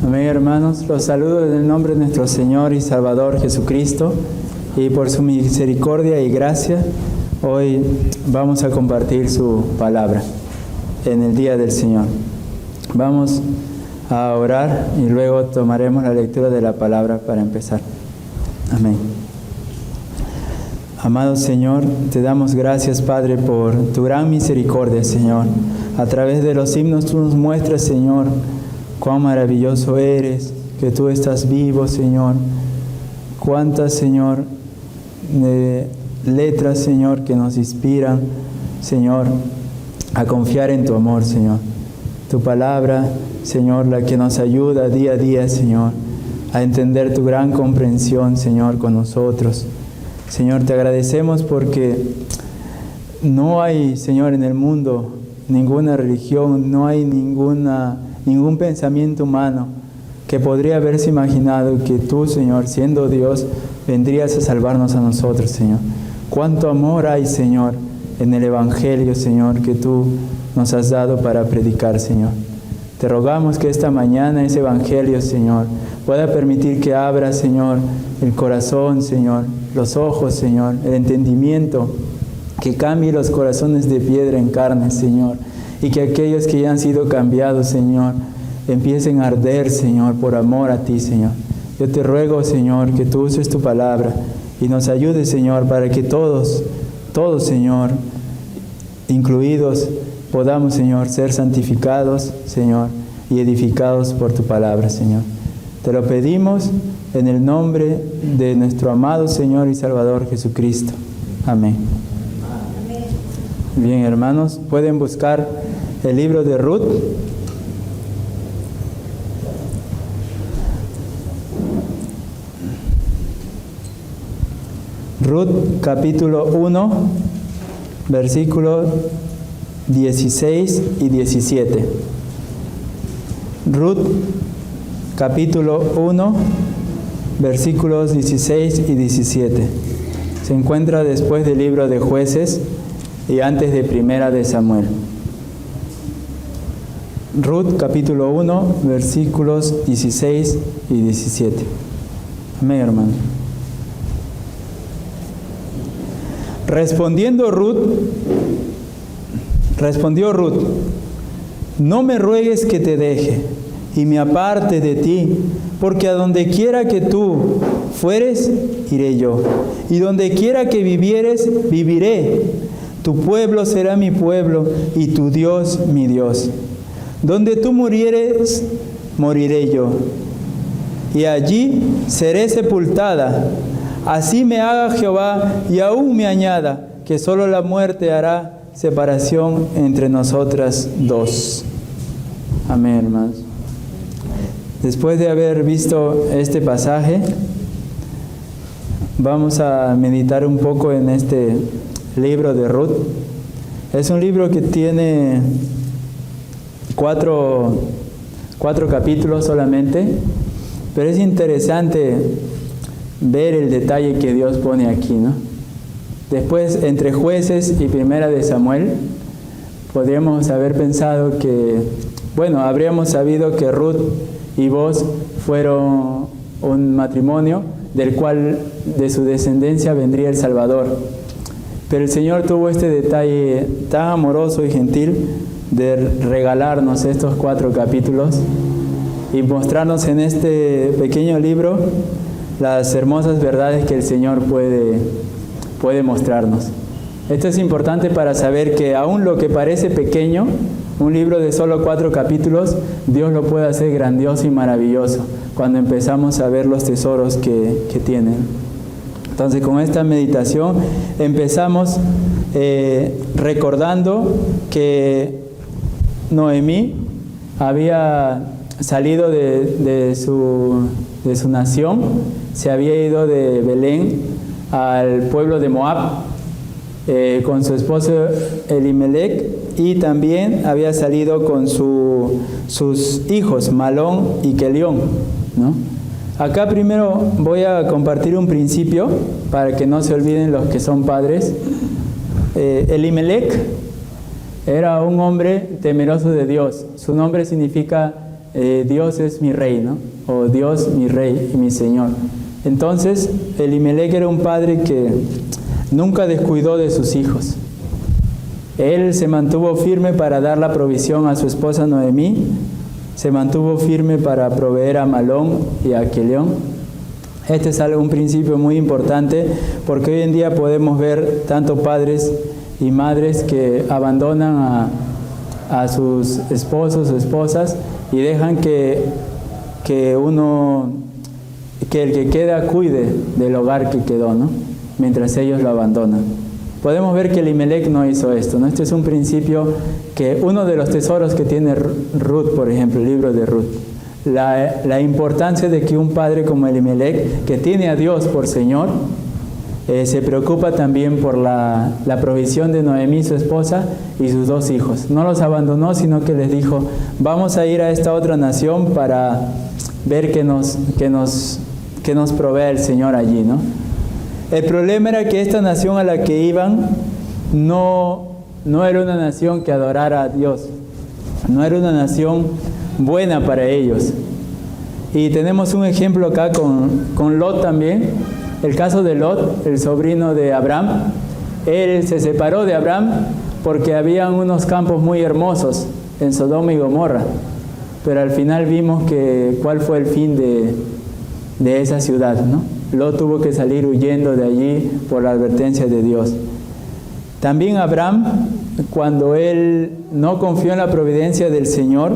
Amén, hermanos. Los saludo en el nombre de nuestro Señor y Salvador Jesucristo, y por su misericordia y gracia, hoy vamos a compartir su palabra en el día del Señor. Vamos a orar y luego tomaremos la lectura de la palabra para empezar. Amén. Amado Señor, te damos gracias, Padre, por tu gran misericordia, Señor. A través de los himnos tú nos muestras, Señor, cuán maravilloso eres, que tú estás vivo, Señor. Cuántas, Señor, letras, Señor, que nos inspiran, Señor, a confiar en tu amor, Señor. Tu palabra, Señor, la que nos ayuda día a día, Señor, a entender tu gran comprensión, Señor, con nosotros. Señor, te agradecemos porque no hay, Señor, en el mundo ninguna religión, no hay ningún pensamiento humano que podría haberse imaginado que tú, Señor, siendo Dios, vendrías a salvarnos a nosotros, Señor. Cuánto amor hay, Señor, en el Evangelio, Señor, que tú nos has dado para predicar, Señor. Te rogamos que esta mañana ese Evangelio, Señor, pueda permitir que abra, Señor, el corazón, Señor, los ojos, Señor, el entendimiento, que cambie los corazones de piedra en carne, Señor, y que aquellos que ya han sido cambiados, Señor, empiecen a arder, Señor, por amor a ti, Señor. Yo te ruego, Señor, que tú uses tu palabra y nos ayudes, Señor, para que todos, Señor, incluidos, podamos, Señor, ser santificados, Señor, y edificados por tu palabra, Señor. Te lo pedimos en el nombre de nuestro amado Señor y Salvador Jesucristo. Amén. Bien, hermanos, pueden buscar el libro de Ruth. Ruth, capítulo 1, versículos 16 y 17. Ruth, capítulo 1, versículos 16 y 17. Se encuentra después del libro de Jueces y antes de Primera de Samuel. Ruth, capítulo 1, versículos 16 y 17. Amén, hermano. Respondió Ruth, no me ruegues que te deje y me aparte de ti, porque a donde quiera que tú fueres, iré yo, y donde quiera que vivieres, viviré. Tu pueblo será mi pueblo, y tu Dios mi Dios. Donde tú murieres, moriré yo, y allí seré sepultada. Así me haga Jehová, y aún me añada, que solo la muerte hará separación entre nosotras dos. Amén, hermanos. Después de haber visto este pasaje, vamos a meditar un poco en este libro de Ruth. Es un libro que tiene cuatro capítulos solamente, pero es interesante ver el detalle que Dios pone aquí, ¿no? Después, entre Jueces y Primera de Samuel, podríamos haber pensado que, habríamos sabido que Ruth y Boaz fueron un matrimonio del cual de su descendencia vendría el Salvador. Pero el Señor tuvo este detalle tan amoroso y gentil de regalarnos estos 4 capítulos y mostrarnos en este pequeño libro las hermosas verdades que el Señor puede mostrarnos. Esto es importante para saber que aún lo que parece pequeño, un libro de solo 4 capítulos, Dios lo puede hacer grandioso y maravilloso cuando empezamos a ver los tesoros que tienen. Entonces, con esta meditación empezamos recordando que Noemí había salido de su nación, se había ido de Belén al pueblo de Moab con su esposo Elimelech, y también había salido con sus hijos Malón y Kelión, ¿no? Acá primero voy a compartir un principio para que no se olviden los que son padres. Elimelech era un hombre temeroso de Dios. Su nombre significa Dios es mi rey, ¿no? O Dios mi rey y mi Señor. Entonces, Elimelec era un padre que nunca descuidó de sus hijos. Él se mantuvo firme para dar la provisión a su esposa Noemí, se mantuvo firme para proveer a Malón y a Quelión. Este es un principio muy importante porque hoy en día podemos ver tanto padres y madres que abandonan a sus esposos o esposas y dejan que el que queda cuide del hogar que quedó, ¿no? Mientras ellos lo abandonan. Podemos ver que Elimelec no hizo esto, ¿no? Este es un principio que uno de los tesoros que tiene Ruth, por ejemplo, el libro de Ruth. La importancia de que un padre como Elimelec, que tiene a Dios por Señor, se preocupa también por la provisión de Noemí, su esposa, y sus 2 hijos. No los abandonó, sino que les dijo, vamos a ir a esta otra nación para ver que nos provee el Señor allí, ¿no? El problema era que esta nación a la que iban no era una nación que adorara a Dios, no era una nación buena para ellos. Y tenemos un ejemplo acá con Lot también, el caso de Lot, el sobrino de Abraham. Él se separó de Abraham porque habían unos campos muy hermosos en Sodoma y Gomorra, pero al final vimos cuál fue el fin de esa ciudad, ¿no? Lot tuvo que salir huyendo de allí por la advertencia de Dios. También Abraham, cuando él no confió en la providencia del Señor,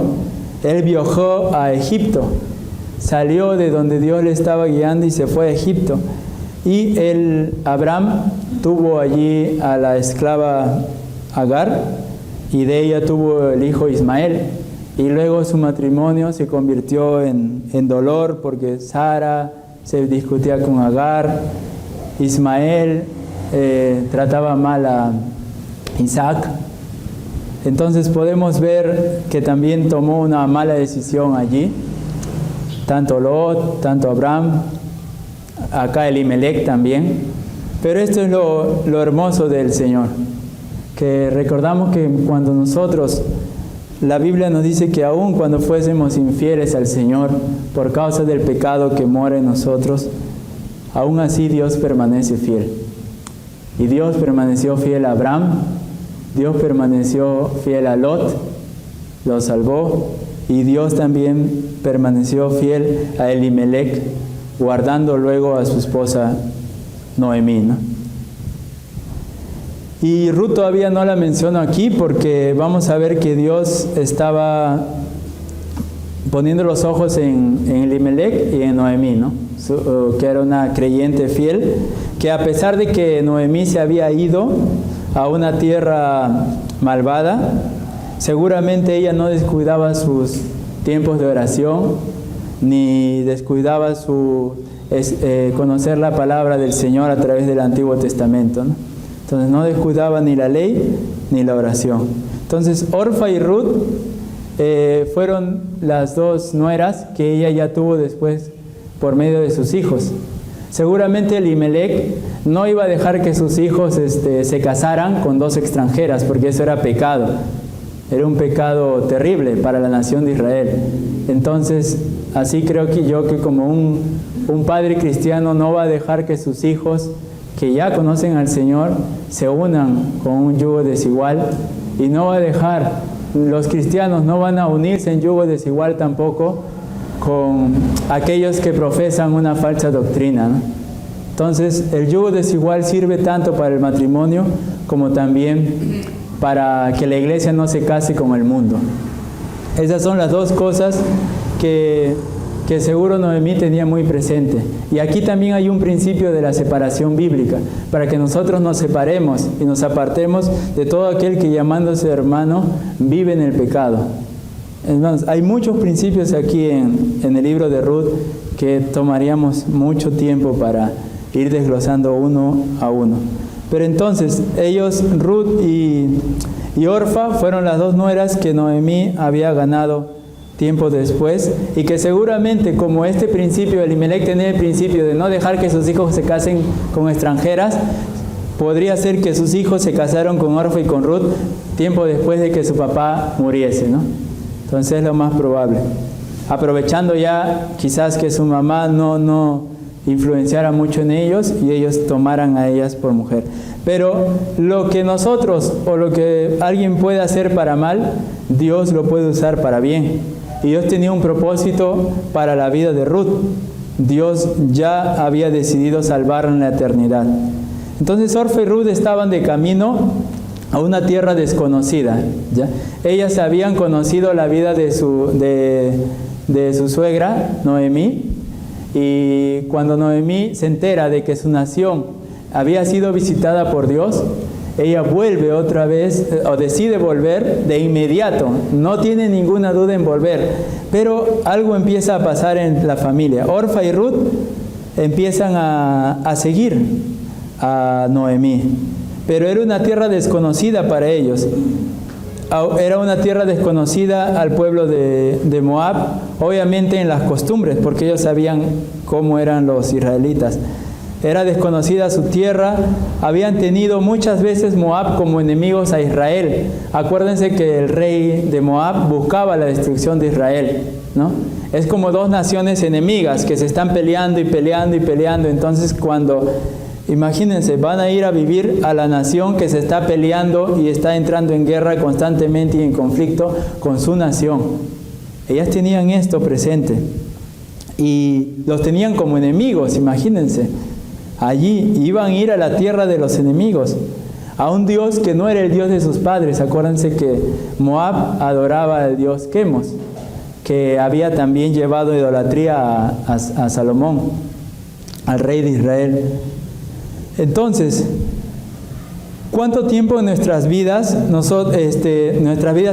él viajó a Egipto, salió de donde Dios le estaba guiando y se fue a Egipto. Y Abraham tuvo allí a la esclava Agar y de ella tuvo el hijo Ismael. Y luego su matrimonio se convirtió en dolor porque Sara se discutía con Agar, Ismael trataba mal a Isaac. Entonces podemos ver que también tomó una mala decisión allí, tanto Lot, tanto Abraham, acá Elimelec también. Pero esto es lo hermoso del Señor, que recordamos que cuando nosotros, la Biblia nos dice que aun cuando fuésemos infieles al Señor por causa del pecado que mora en nosotros, aún así Dios permanece fiel. Y Dios permaneció fiel a Abraham, Dios permaneció fiel a Lot, lo salvó, y Dios también permaneció fiel a Elimelec, guardando luego a su esposa Noemí, ¿no? Y Ruth todavía no la menciono aquí porque vamos a ver que Dios estaba poniendo los ojos en Elimelec y en Noemí, ¿no? Que era una creyente fiel, que a pesar de que Noemí se había ido a una tierra malvada, seguramente ella no descuidaba sus tiempos de oración, ni descuidaba conocer la palabra del Señor a través del Antiguo Testamento, ¿no? Entonces no descuidaba ni la ley ni la oración. Entonces Orfa y Ruth fueron las 2 nueras que ella ya tuvo después por medio de sus hijos. Seguramente Elimelec no iba a dejar que sus hijos se casaran con 2 extranjeras, porque eso era pecado. Era un pecado terrible para la nación de Israel. Entonces, así creo que como un padre cristiano no va a dejar que sus hijos que ya conocen al Señor se unan con un yugo desigual, y no va a dejar, los cristianos no van a unirse en yugo desigual tampoco con aquellos que profesan una falsa doctrina, ¿no? Entonces el yugo desigual sirve tanto para el matrimonio como también para que la iglesia no se case con el mundo. Esas son las 2 cosas que seguro Noemí tenía muy presente. Y aquí también hay un principio de la separación bíblica, para que nosotros nos separemos y nos apartemos de todo aquel que llamándose hermano vive en el pecado. Entonces, hay muchos principios aquí en el libro de Ruth que tomaríamos mucho tiempo para ir desglosando uno a uno. Pero entonces, ellos, Ruth y Orfa, fueron las 2 nueras que Noemí había ganado tiempo después, y que seguramente, como este principio, Elimelec tenía el principio de no dejar que sus hijos se casen con extranjeras, podría ser que sus hijos se casaron con Orfa y con Ruth tiempo después de que su papá muriese, ¿no? Entonces es lo más probable. aprovechando ya quizás que su mamá no influenciara mucho en ellos y ellos tomaran a ellas por mujer. Pero lo que nosotros o lo que alguien puede hacer para mal, Dios lo puede usar para bien. Y Dios tenía un propósito para la vida de Ruth. Dios ya había decidido salvarla en la eternidad. Entonces Orfa y Ruth estaban de camino a una tierra desconocida, ¿ya? Ellas habían conocido la vida de su suegra, Noemí, y cuando Noemí se entera de que su nación había sido visitada por Dios, ella vuelve otra vez, o decide volver de inmediato, no tiene ninguna duda en volver, pero algo empieza a pasar en la familia. Orfa y Ruth empiezan a seguir a Noemí, pero era una tierra desconocida para ellos. Era una tierra desconocida al pueblo de Moab, obviamente en las costumbres, porque ellos sabían cómo eran los israelitas. Era desconocida su tierra, habían tenido muchas veces Moab como enemigos a Israel. Acuérdense que el rey de Moab buscaba la destrucción de Israel, ¿no? Es como dos naciones enemigas que se están peleando y peleando y peleando. Entonces imagínense, van a ir a vivir a la nación que se está peleando y está entrando en guerra constantemente y en conflicto con su nación. Ellas tenían esto presente y los tenían como enemigos, imagínense. Allí iban a ir a la tierra de los enemigos, a un Dios que no era el Dios de sus padres. Acuérdense que Moab adoraba al Dios Quemos, que había también llevado idolatría a Salomón, al rey de Israel. Entonces, ¿cuánto tiempo en nuestras vidas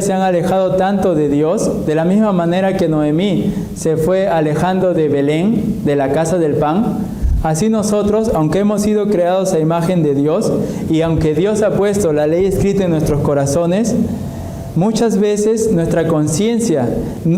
se han alejado tanto de Dios? De la misma manera que Noemí se fue alejando de Belén, de la casa del pan. Así nosotros, aunque hemos sido creados a imagen de Dios y aunque Dios ha puesto la ley escrita en nuestros corazones, muchas veces nuestra conciencia,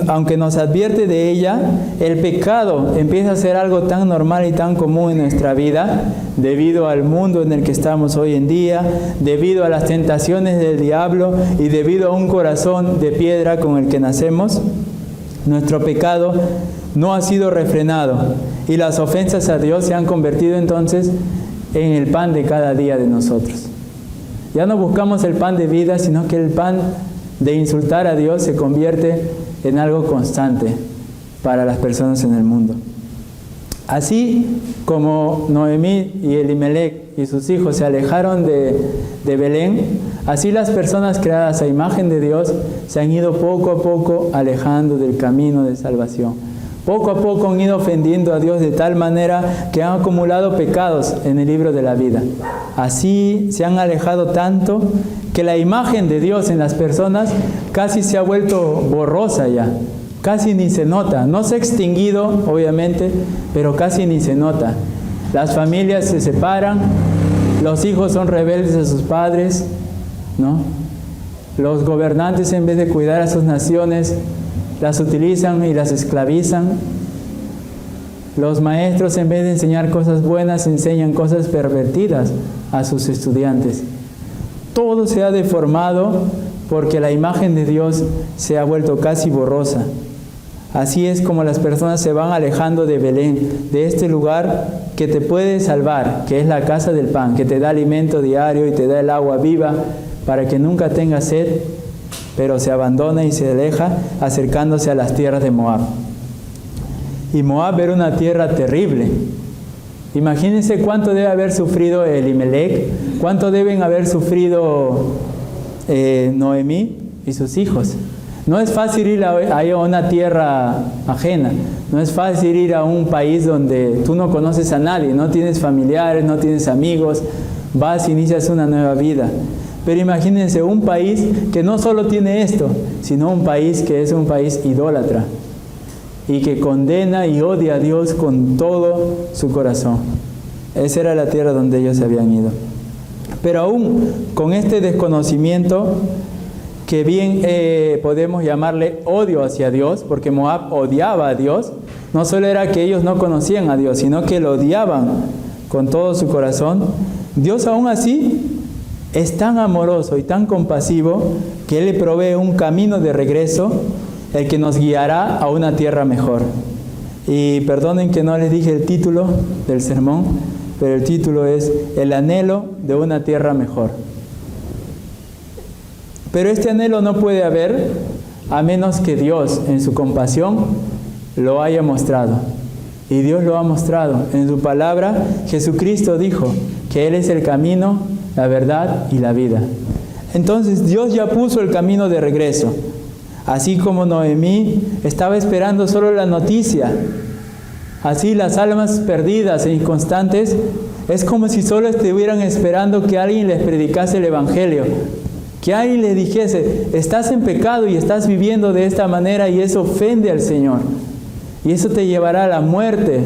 aunque nos advierte de ella, el pecado empieza a ser algo tan normal y tan común en nuestra vida, debido al mundo en el que estamos hoy en día, debido a las tentaciones del diablo y debido a un corazón de piedra con el que nacemos. Nuestro pecado no ha sido refrenado y las ofensas a Dios se han convertido entonces en el pan de cada día de nosotros. Ya no buscamos el pan de vida, sino que el pan de insultar a Dios se convierte en algo constante para las personas en el mundo. Así como Noemí y Elimelech y sus hijos se alejaron de Belén, así las personas creadas a imagen de Dios se han ido poco a poco alejando del camino de salvación. Poco a poco han ido ofendiendo a Dios de tal manera que han acumulado pecados en el libro de la vida. Así se han alejado tanto que la imagen de Dios en las personas casi se ha vuelto borrosa ya. Casi ni se nota. No se ha extinguido, obviamente, pero casi ni se nota. Las familias se separan, los hijos son rebeldes a sus padres, ¿no? Los gobernantes, en vez de cuidar a sus naciones, las utilizan y las esclavizan. Los maestros, en vez de enseñar cosas buenas, enseñan cosas pervertidas a sus estudiantes. Todo se ha deformado porque la imagen de Dios se ha vuelto casi borrosa. Así es como las personas se van alejando de Belén, de este lugar que te puede salvar, que es la casa del pan, que te da alimento diario y te da el agua viva para que nunca tengas sed, pero se abandona y se aleja acercándose a las tierras de Moab. Y Moab era una tierra terrible. Imagínense cuánto debe haber sufrido Elimelech, cuánto deben haber sufrido Noemí y sus hijos. No es fácil ir a una tierra ajena, no es fácil ir a un país donde tú no conoces a nadie, no tienes familiares, no tienes amigos, vas e inicias una nueva vida. Pero imagínense un país que no solo tiene esto, sino un país que es un país idólatra y que condena y odia a Dios con todo su corazón. Esa era la tierra donde ellos se habían ido. Pero aún con este desconocimiento, que bien podemos llamarle odio hacia Dios, porque Moab odiaba a Dios, no solo era que ellos no conocían a Dios, sino que lo odiaban con todo su corazón. Dios aún así es tan amoroso y tan compasivo que Él le provee un camino de regreso el que nos guiará a una tierra mejor. Y perdonen que no les dije el título del sermón, pero el título es El anhelo de una tierra mejor. Pero este anhelo no puede haber a menos que Dios, en su compasión, lo haya mostrado. Y Dios lo ha mostrado. En su palabra, Jesucristo dijo que Él es el camino, la verdad y la vida. Entonces Dios ya puso el camino de regreso. Así como Noemí estaba esperando solo la noticia, así las almas perdidas e inconstantes es como si solo estuvieran esperando que alguien les predicase el Evangelio, que alguien les dijese, estás en pecado y estás viviendo de esta manera y eso ofende al Señor. Y eso te llevará a la muerte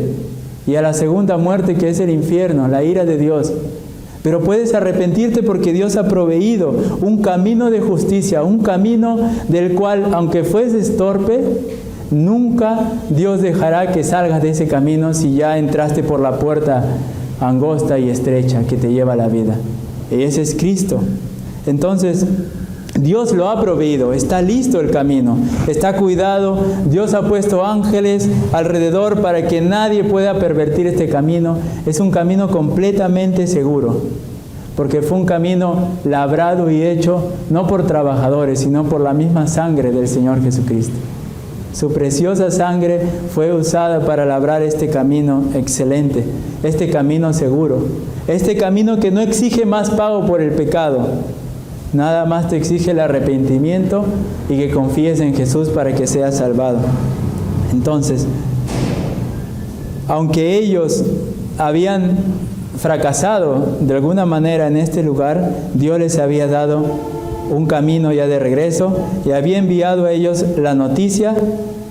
y a la segunda muerte, que es el infierno, la ira de Dios. Pero puedes arrepentirte porque Dios ha proveído un camino de justicia, un camino del cual, aunque fueses torpe, nunca Dios dejará que salgas de ese camino si ya entraste por la puerta angosta y estrecha que te lleva a la vida. Y ese es Cristo. Entonces, Dios lo ha proveído, está listo el camino, está cuidado, Dios ha puesto ángeles alrededor para que nadie pueda pervertir este camino. Es un camino completamente seguro, porque fue un camino labrado y hecho no por trabajadores, sino por la misma sangre del Señor Jesucristo. Su preciosa sangre fue usada para labrar este camino excelente, este camino seguro, este camino que no exige más pago por el pecado. Nada más te exige el arrepentimiento y que confíes en Jesús para que seas salvado. Entonces, aunque ellos habían fracasado de alguna manera en este lugar, Dios les había dado un camino ya de regreso y había enviado a ellos la noticia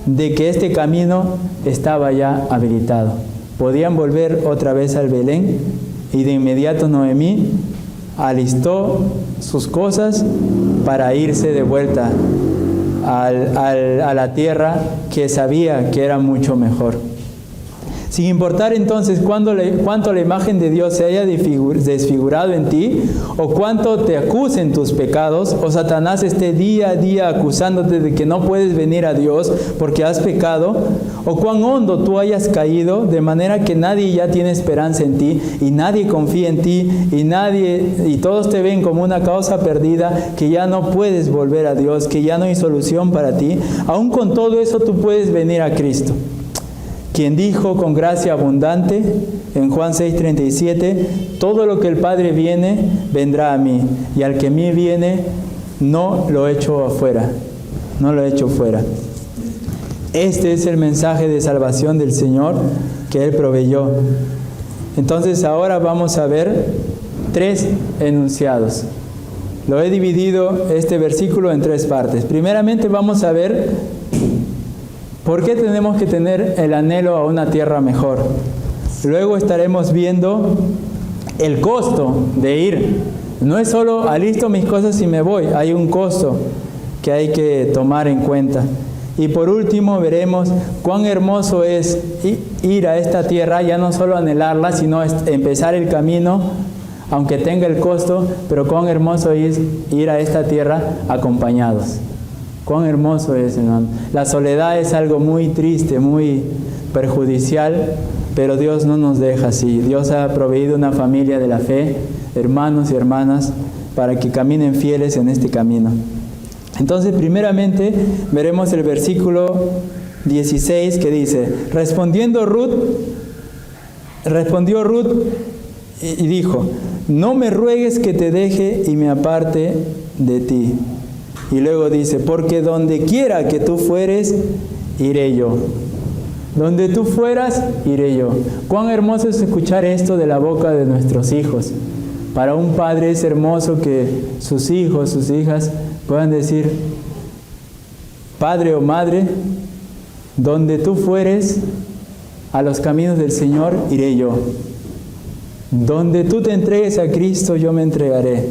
de que este camino estaba ya habilitado. Podían volver otra vez al Belén y de inmediato Noemí alistó sus cosas para irse de vuelta a la tierra que sabía que era mucho mejor. Sin importar entonces cuánto la imagen de Dios se haya desfigurado en ti, o cuánto te acusen tus pecados, o Satanás esté día a día acusándote de que no puedes venir a Dios porque has pecado, o cuán hondo tú hayas caído, de manera que nadie ya tiene esperanza en ti, y nadie confía en ti, y todos te ven como una causa perdida, que ya no puedes volver a Dios, que ya no hay solución para ti. Aún con todo eso tú puedes venir a Cristo, quien dijo con gracia abundante en Juan 6:37, todo lo que el Padre viene, vendrá a mí, y al que a mí viene, no lo echo afuera, no lo echo fuera. Este es el mensaje de salvación del Señor que Él proveyó. Entonces ahora vamos a ver 3 enunciados. Lo he dividido este versículo en 3 partes. Primeramente vamos a ver ¿por qué tenemos que tener el anhelo a una tierra mejor? Luego estaremos viendo el costo de ir. No es solo alisto mis cosas y me voy. Hay un costo que hay que tomar en cuenta. Y por último veremos cuán hermoso es ir a esta tierra, ya no solo anhelarla, sino empezar el camino, aunque tenga el costo, pero cuán hermoso es ir a esta tierra acompañados. Cuán hermoso es, hermano. La soledad es algo muy triste, muy perjudicial, pero Dios no nos deja así. Dios ha proveído una familia de la fe, hermanos y hermanas, para que caminen fieles en este camino. Entonces, primeramente, veremos el versículo 16 que dice, respondió Ruth y dijo, no me ruegues que te deje y me aparte de ti. Y luego dice, porque donde quiera que tú fueres, iré yo. Donde tú fueras, iré yo. Cuán hermoso es escuchar esto de la boca de nuestros hijos. Para un padre es hermoso que sus hijos, sus hijas puedan decir, padre o madre, donde tú fueres, a los caminos del Señor, iré yo. Donde tú te entregues a Cristo, yo me entregaré.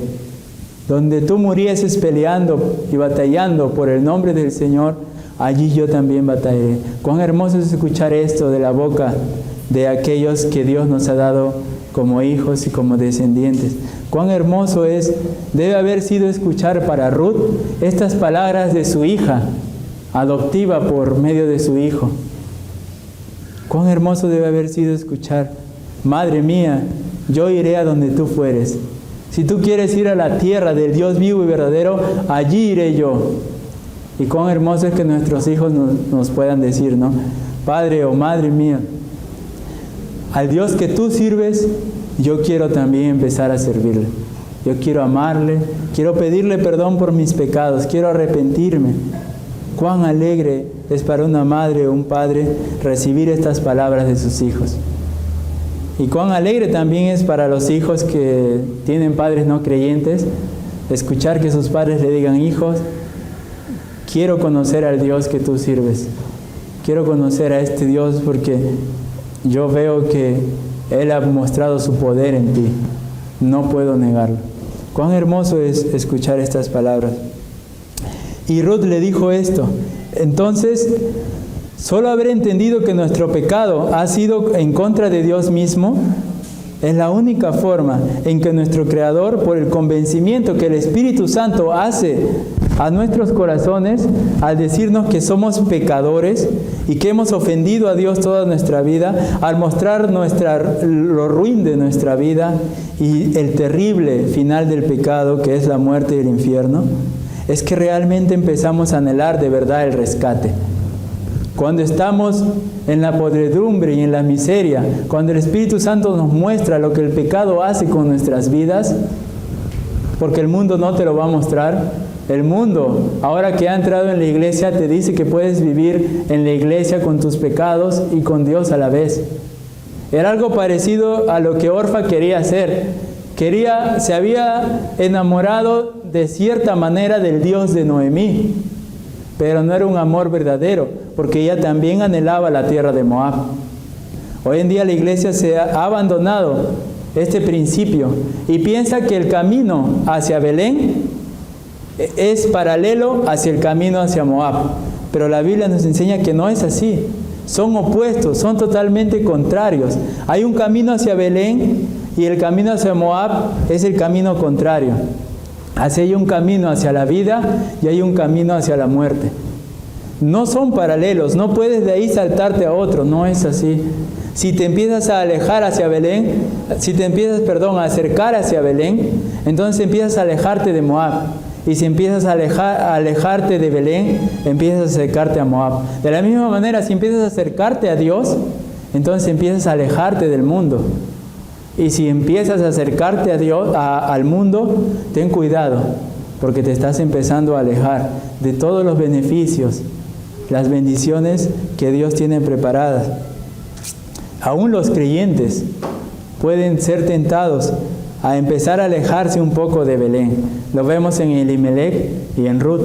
Donde tú murieses peleando y batallando por el nombre del Señor, allí yo también batallaré. Cuán hermoso es escuchar esto de la boca de aquellos que Dios nos ha dado como hijos y como descendientes. Cuán hermoso debe haber sido escuchar para Ruth estas palabras de su hija adoptiva por medio de su Hijo. Cuán hermoso debe haber sido escuchar: Madre mía, yo iré a donde tú fueres. Si tú quieres ir a la tierra del Dios vivo y verdadero, allí iré yo. Y cuán hermoso es que nuestros hijos nos puedan decir, ¿no? Padre o madre mía, al Dios que tú sirves, yo quiero también empezar a servirle. Yo quiero amarle, quiero pedirle perdón por mis pecados, quiero arrepentirme. Cuán alegre es para una madre o un padre recibir estas palabras de sus hijos. Y cuán alegre también es para los hijos que tienen padres no creyentes, escuchar que sus padres le digan: hijos, quiero conocer al Dios que tú sirves. Quiero conocer a este Dios porque yo veo que Él ha mostrado su poder en ti. No puedo negarlo. Cuán hermoso es escuchar estas palabras. Y Ruth le dijo esto: entonces, solo haber entendido que nuestro pecado ha sido en contra de Dios mismo es la única forma en que nuestro Creador, por el convencimiento que el Espíritu Santo hace a nuestros corazones al decirnos que somos pecadores y que hemos ofendido a Dios toda nuestra vida, al mostrar lo ruin de nuestra vida y el terrible final del pecado, que es la muerte y el infierno, es que realmente empezamos a anhelar de verdad el rescate. Cuando estamos en la podredumbre y en la miseria, cuando el Espíritu Santo nos muestra lo que el pecado hace con nuestras vidas, porque el mundo no te lo va a mostrar. El mundo, ahora que ha entrado en la iglesia, te dice que puedes vivir en la iglesia con tus pecados y con Dios a la vez. Era algo parecido a lo que Orfa quería hacer. Se había enamorado de cierta manera del Dios de Noemí, pero no era un amor verdadero, porque ella también anhelaba la tierra de Moab. Hoy en día la iglesia se ha abandonado este principio y piensa que el camino hacia Belén es paralelo hacia el camino hacia Moab. Pero la Biblia nos enseña que no es así. Son opuestos, son totalmente contrarios. Hay un camino hacia Belén y el camino hacia Moab es el camino contrario. Así hay un camino hacia la vida y hay un camino hacia la muerte. No son paralelos, no puedes de ahí saltarte a otro, no es así. Si te empiezas a alejar hacia Belén, a acercar hacia Belén, entonces empiezas a alejarte de Moab. Y si empiezas a alejarte de Belén, empiezas a acercarte a Moab. De la misma manera, si empiezas a acercarte a Dios, entonces empiezas a alejarte del mundo. Y si empiezas a acercarte a Dios, al mundo, ten cuidado, porque te estás empezando a alejar de todos los beneficios, las bendiciones que Dios tiene preparadas. Aún los creyentes pueden ser tentados a empezar a alejarse un poco de Belén. Lo vemos en Elimelech y en Ruth.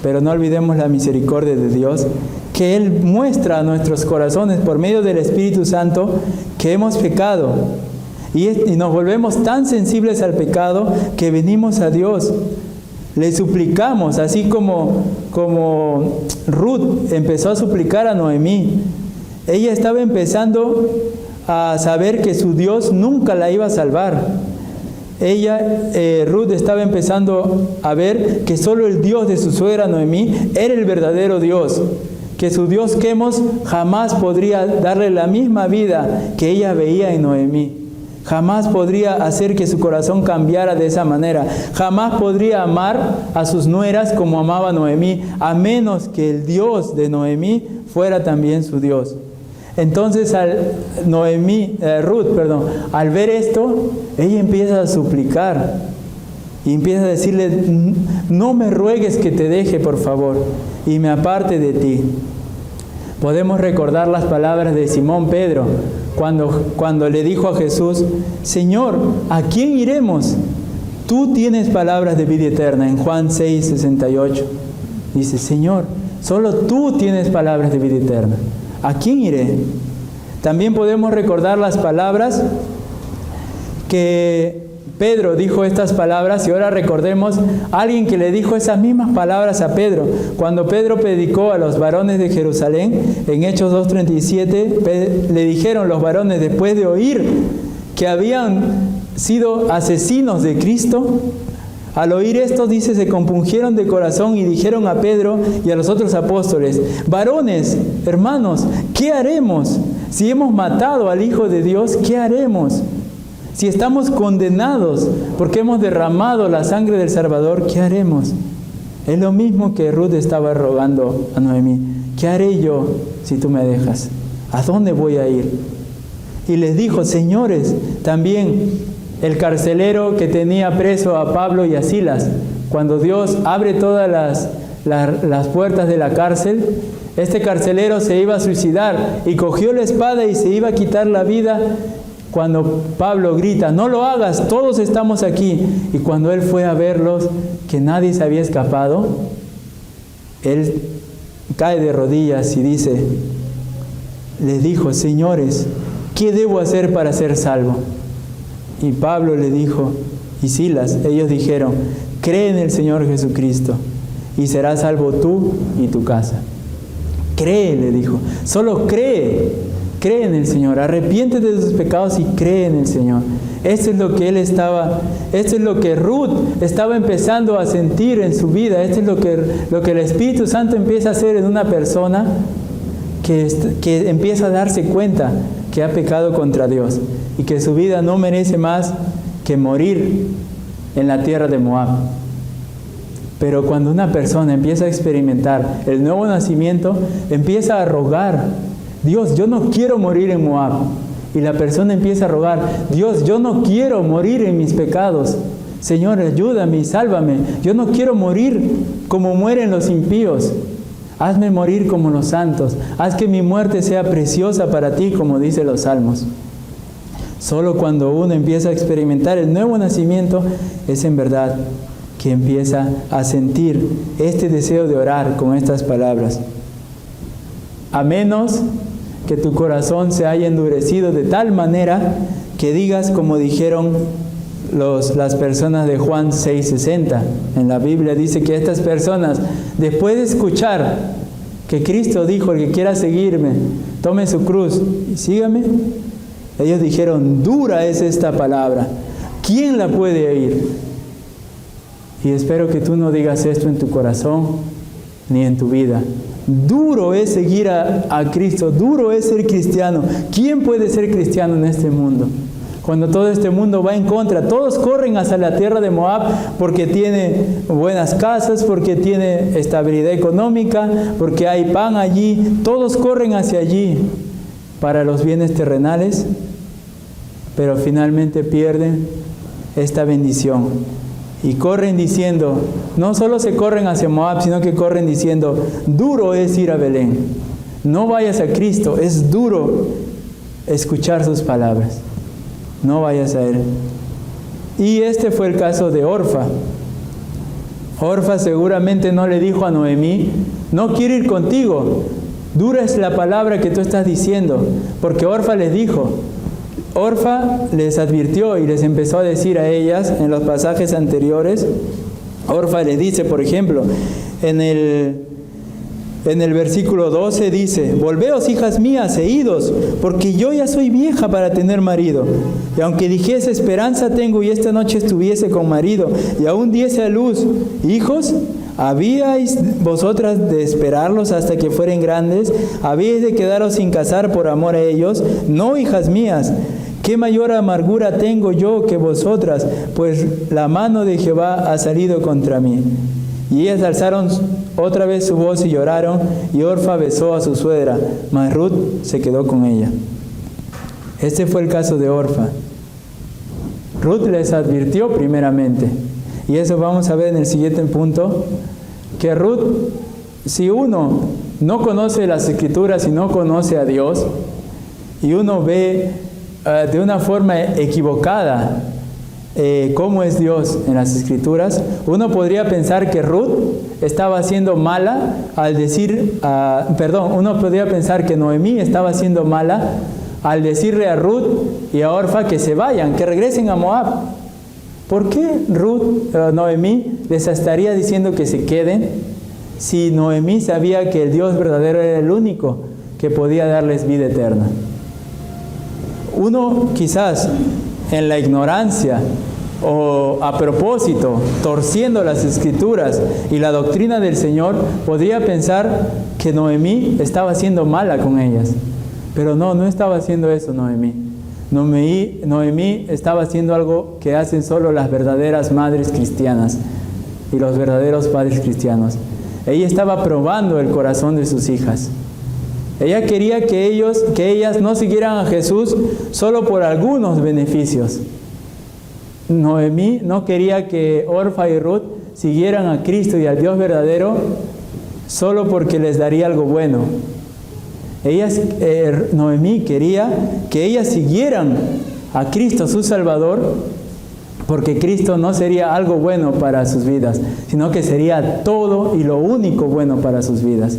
Pero no olvidemos la misericordia de Dios, que Él muestra a nuestros corazones por medio del Espíritu Santo que hemos pecado. Y nos volvemos tan sensibles al pecado que venimos a Dios. Le suplicamos, así como Ruth empezó a suplicar a Noemí. Ella estaba empezando a saber que su Dios nunca la iba a salvar. Ruth estaba empezando a ver que solo el Dios de su suegra Noemí era el verdadero Dios, que su Dios Quemos jamás podría darle la misma vida que ella veía en Noemí. Jamás podría hacer que su corazón cambiara de esa manera. Jamás podría amar a sus nueras como amaba Noemí, a menos que el Dios de Noemí fuera también su Dios. Entonces Ruth, al ver esto, ella empieza a suplicar y empieza a decirle: no me ruegues que te deje, por favor, y me aparte de ti. Podemos recordar las palabras de Simón Pedro cuando le dijo a Jesús: Señor, ¿a quién iremos? Tú tienes palabras de vida eterna. En Juan 6:68 dice: Señor, solo tú tienes palabras de vida eterna. ¿A quién iré? También podemos recordar las palabras que Pedro dijo, estas palabras, y ahora recordemos a alguien que le dijo esas mismas palabras a Pedro. Cuando Pedro predicó a los varones de Jerusalén, en Hechos 2:37, le dijeron los varones, después de oír que habían sido asesinos de Cristo, Al oír esto, dice, se compungieron de corazón y dijeron a Pedro y a los otros apóstoles: varones, hermanos, ¿qué haremos? Si hemos matado al Hijo de Dios, ¿qué haremos? Si estamos condenados porque hemos derramado la sangre del Salvador, ¿qué haremos? Es lo mismo que Ruth estaba rogando a Noemí. ¿Qué haré yo si tú me dejas? ¿A dónde voy a ir? Y les dijo: señores, también el carcelero que tenía preso a Pablo y a Silas, cuando Dios abre todas las puertas de la cárcel, este carcelero se iba a suicidar y cogió la espada y se iba a quitar la vida cuando Pablo grita: no lo hagas, todos estamos aquí. Y cuando él fue a verlos, que nadie se había escapado, él cae de rodillas y les dijo: señores, ¿qué debo hacer para ser salvo? Y Pablo le dijo, y Silas, ellos dijeron: cree en el Señor Jesucristo y serás salvo tú y tu casa. Cree, le dijo, solo cree en el Señor, arrepiéntete de tus pecados y cree en el Señor. Esto es lo que esto es lo que Ruth estaba empezando a sentir en su vida. Esto es lo que el Espíritu Santo empieza a hacer en una persona que empieza a darse cuenta que ha pecado contra Dios y que su vida no merece más que morir en la tierra de Moab. Pero cuando una persona empieza a experimentar el nuevo nacimiento, empieza a rogar: Dios, yo no quiero morir en Moab. Y la persona empieza a rogar: Dios, yo no quiero morir en mis pecados. Señor, ayúdame y sálvame. Yo no quiero morir como mueren los impíos. Hazme morir como los santos. Haz que mi muerte sea preciosa para ti, como dice los Salmos. Solo cuando uno empieza a experimentar el nuevo nacimiento, es en verdad que empieza a sentir este deseo de orar con estas palabras. A menos que tu corazón se haya endurecido de tal manera que digas como dijeron las personas de Juan 6:60. En la Biblia dice que estas personas, después de escuchar que Cristo dijo: el que quiera seguirme, tome su cruz y sígame, ellos dijeron: dura es esta palabra, ¿quién la puede oír? Y espero que tú no digas esto en tu corazón ni en tu vida. Duro es seguir a Cristo, duro es ser cristiano. ¿Quién puede ser cristiano en este mundo? Cuando todo este mundo va en contra, todos corren hacia la tierra de Moab porque tiene buenas casas, porque tiene estabilidad económica, porque hay pan allí. Todos corren hacia allí para los bienes terrenales, pero finalmente pierden esta bendición. Y corren diciendo, no solo se corren hacia Moab, sino que corren diciendo: duro es ir a Belén. No vayas a Cristo, es duro escuchar sus palabras. No vayas a Él. Y este fue el caso de Orfa. Orfa seguramente no le dijo a Noemí: no quiero ir contigo, dura es la palabra que tú estás diciendo. Porque Orfa les dijo, Orfa les advirtió y les empezó a decir a ellas en los pasajes anteriores. Orfa les dice, por ejemplo, en el versículo 12 dice: volveos, hijas mías, e idos, porque yo ya soy vieja para tener marido. Y aunque dijese: esperanza tengo, y esta noche estuviese con marido, y aún diese a luz hijos, ¿habíais vosotras de esperarlos hasta que fueren grandes? ¿Habíais de quedaros sin casar por amor a ellos? No, hijas mías, ¿qué mayor amargura tengo yo que vosotras? Pues la mano de Jehová ha salido contra mí. Y ellas alzaron otra vez su voz y lloraron, y Orfa besó a su suegra, mas Ruth se quedó con ella. Este fue el caso de Orfa. Ruth les advirtió primeramente, y eso vamos a ver en el siguiente punto, que Ruth, si uno no conoce las Escrituras y no conoce a Dios, y uno ve de una forma equivocada cómo es Dios en las Escrituras, uno podría pensar que Ruth estaba siendo mala al decir, uno podría pensar que Noemí estaba siendo mala al decirle a Ruth y a Orfa que se vayan, que regresen a Moab. ¿Por qué Noemí les estaría diciendo que se queden si Noemí sabía que el Dios verdadero era el único que podía darles vida eterna? Uno quizás en la ignorancia o a propósito, torciendo las Escrituras y la doctrina del Señor, podría pensar que Noemí estaba siendo mala con ellas. Pero no estaba haciendo eso Noemí. Noemí estaba haciendo algo que hacen solo las verdaderas madres cristianas y los verdaderos padres cristianos. Ella estaba probando el corazón de sus hijas. Ella quería que ellas no siguieran a Jesús solo por algunos beneficios. Noemí no quería que Orfa y Ruth siguieran a Cristo y al Dios verdadero solo porque les daría algo bueno. Noemí quería que ellas siguieran a Cristo, su Salvador, porque Cristo no sería algo bueno para sus vidas, sino que sería todo y lo único bueno para sus vidas.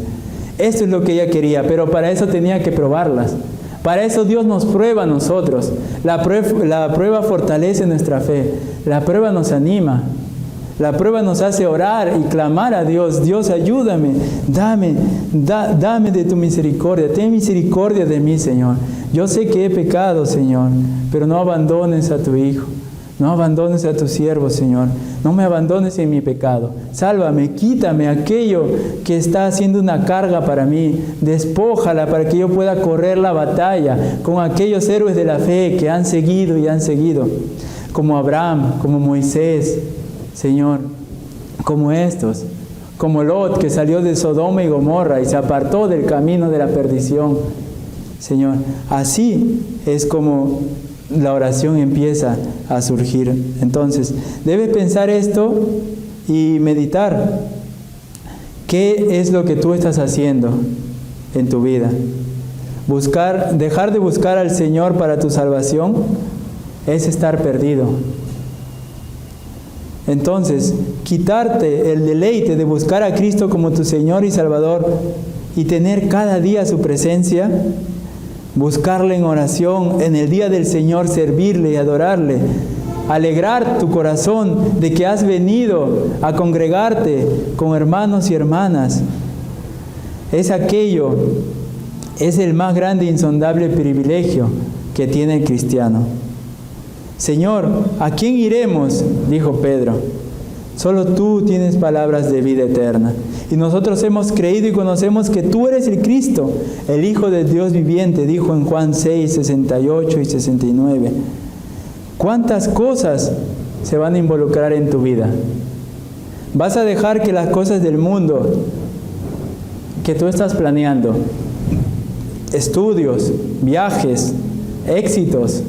Esto es lo que ella quería, pero para eso tenía que probarlas. Para eso Dios nos prueba a nosotros. La prueba fortalece nuestra fe. La prueba nos anima. La prueba nos hace orar y clamar a Dios. Dios, ayúdame. Dame de tu misericordia. Ten misericordia de mí, Señor. Yo sé que he pecado, Señor, pero no abandones a tu Hijo. No abandones a tu siervo, Señor. No me abandones en mi pecado. Sálvame, quítame aquello que está haciendo una carga para mí. Despójala para que yo pueda correr la batalla con aquellos héroes de la fe que han seguido y han seguido. Como Abraham, como Moisés, Señor. Como estos. Como Lot, que salió de Sodoma y Gomorra y se apartó del camino de la perdición. Señor, así es como la oración empieza a surgir. Entonces, debes pensar esto y meditar. ¿Qué es lo que tú estás haciendo en tu vida? Dejar de buscar al Señor para tu salvación es estar perdido. Entonces, quitarte el deleite de buscar a Cristo como tu Señor y Salvador y tener cada día su presencia, buscarle en oración, en el día del Señor servirle y adorarle, alegrar tu corazón de que has venido a congregarte con hermanos y hermanas. Es el más grande e insondable privilegio que tiene el cristiano. Señor, ¿a quién iremos?, dijo Pedro. Solo tú tienes palabras de vida eterna. Y nosotros hemos creído y conocemos que tú eres el Cristo, el Hijo del Dios viviente, dijo en Juan 6, 68 y 69. ¿Cuántas cosas se van a involucrar en tu vida? ¿Vas a dejar que las cosas del mundo que tú estás planeando, estudios, viajes, éxitos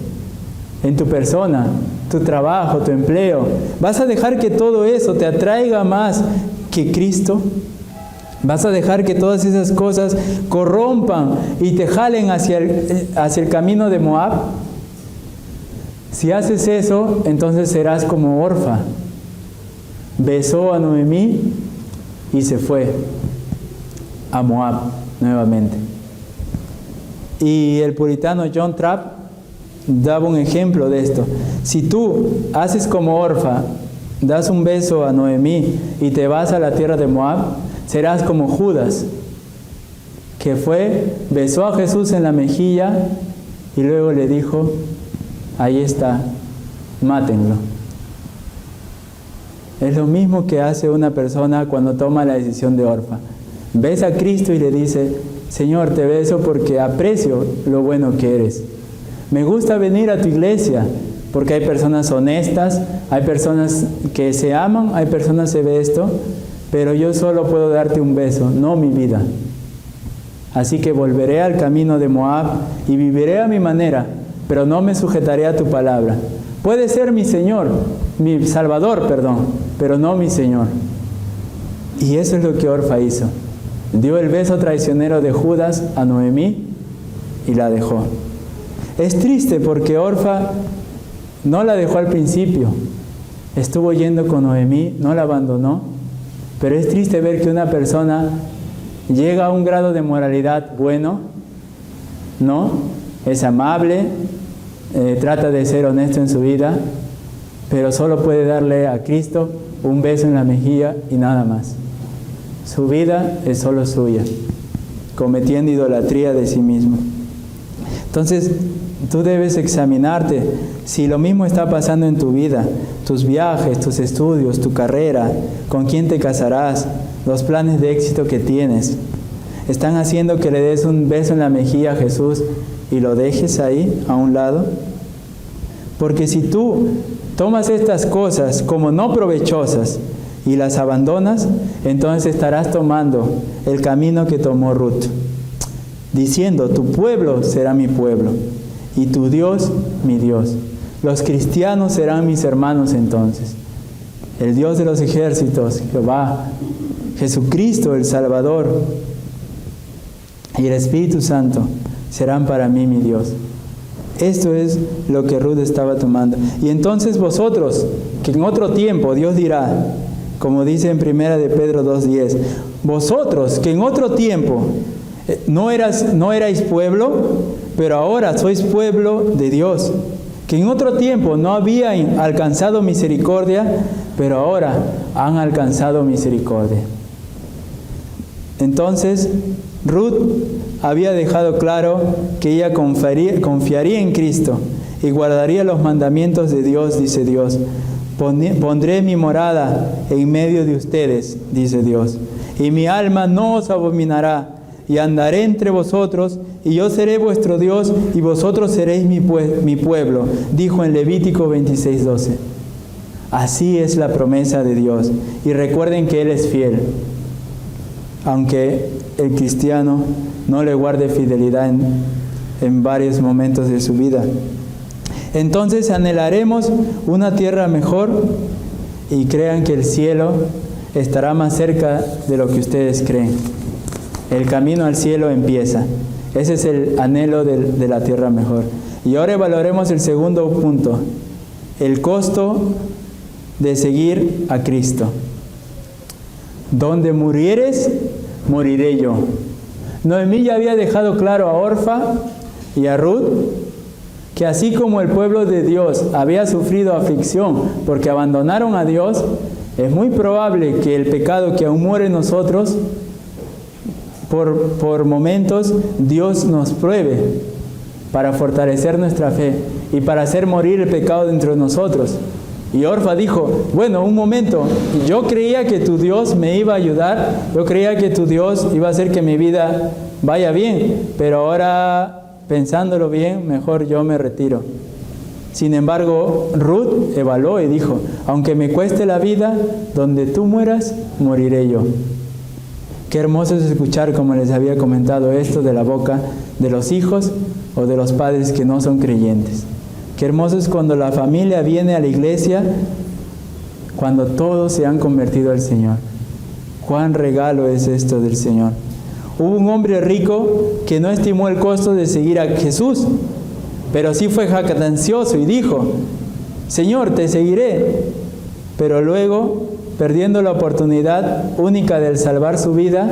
en tu persona, tu trabajo, tu empleo, vas a dejar que todo eso te atraiga más que Cristo? ¿Vas a dejar que todas esas cosas corrompan y te jalen hacia el camino de Moab? Si haces eso, entonces serás como Orfa. Besó a Noemí y se fue a Moab nuevamente. Y el puritano John Trapp daba un ejemplo de esto. Si tú haces como Orfa, das un beso a Noemí y te vas a la tierra de Moab, serás como Judas, que besó a Jesús en la mejilla y luego le dijo: ahí está, mátenlo. Es lo mismo que hace una persona cuando toma la decisión de Orfa. Besa a Cristo y le dice: Señor, te beso porque aprecio lo bueno que eres. Me gusta venir a tu iglesia porque hay personas honestas, hay personas que se aman, hay personas que ve esto, pero yo solo puedo darte un beso, no mi vida. Así que volveré al camino de Moab y viviré a mi manera, pero no me sujetaré a tu palabra. Puede ser mi Señor, mi Salvador, pero no mi Señor. Y eso es lo que Orfa hizo. Dio el beso traicionero de Judas a Noemí y la dejó. Es triste porque Orfa no la dejó al principio. Estuvo yendo con Noemí, no la abandonó. Pero es triste ver que una persona llega a un grado de moralidad bueno, ¿no? Es amable, trata de ser honesto en su vida, pero solo puede darle a Cristo un beso en la mejilla y nada más. Su vida es solo suya, cometiendo idolatría de sí mismo. Entonces, tú debes examinarte si lo mismo está pasando en tu vida, tus viajes, tus estudios, tu carrera, con quién te casarás, los planes de éxito que tienes. ¿Están haciendo que le des un beso en la mejilla a Jesús y lo dejes ahí, a un lado? Porque si tú tomas estas cosas como no provechosas y las abandonas, entonces estarás tomando el camino que tomó Ruth, diciendo, tu pueblo será mi pueblo y tu Dios mi Dios. Los cristianos serán mis hermanos entonces. El Dios de los ejércitos, Jehová, Jesucristo el Salvador y el Espíritu Santo serán para mí mi Dios. Esto es lo que Ruth estaba tomando. Y entonces vosotros, que en otro tiempo Dios dirá, como dice en 1 de Pedro 2:10, vosotros que en otro tiempo no erais pueblo, pero ahora sois pueblo de Dios, que en otro tiempo no habían alcanzado misericordia, pero ahora han alcanzado misericordia. Entonces, Ruth había dejado claro que ella confiaría en Cristo y guardaría los mandamientos de Dios, dice Dios. Pondré mi morada en medio de ustedes, dice Dios, y mi alma no os abominará, y andaré entre vosotros, y yo seré vuestro Dios, y vosotros seréis mi pueblo, dijo en Levítico 26:12. Así es la promesa de Dios, y recuerden que Él es fiel, aunque el cristiano no le guarde fidelidad en varios momentos de su vida. Entonces anhelaremos una tierra mejor y crean que el cielo estará más cerca de lo que ustedes creen. El camino al cielo empieza. Ese es el anhelo de la tierra mejor. Y ahora evaluaremos el segundo punto, el costo de seguir a Cristo. Donde murieres, moriré yo. Noemí ya había dejado claro a Orfa y a Ruth que así como el pueblo de Dios había sufrido aflicción porque abandonaron a Dios, es muy probable que el pecado que aún muere en nosotros, por momentos, Dios nos pruebe para fortalecer nuestra fe y para hacer morir el pecado dentro de nosotros. Y Orfa dijo, bueno, un momento, yo creía que tu Dios me iba a ayudar, yo creía que tu Dios iba a hacer que mi vida vaya bien, pero ahora, pensándolo bien, mejor yo me retiro. Sin embargo, Ruth evaluó y dijo, aunque me cueste la vida, donde tú mueras, moriré yo. Qué hermoso es escuchar, como les había comentado, esto de la boca de los hijos o de los padres que no son creyentes. Qué hermoso es cuando la familia viene a la iglesia, cuando todos se han convertido al Señor. Cuán regalo es esto del Señor. Hubo un hombre rico que no estimó el costo de seguir a Jesús, pero sí fue jactancioso y dijo, Señor, te seguiré. Pero luego, perdiendo la oportunidad única de salvar su vida,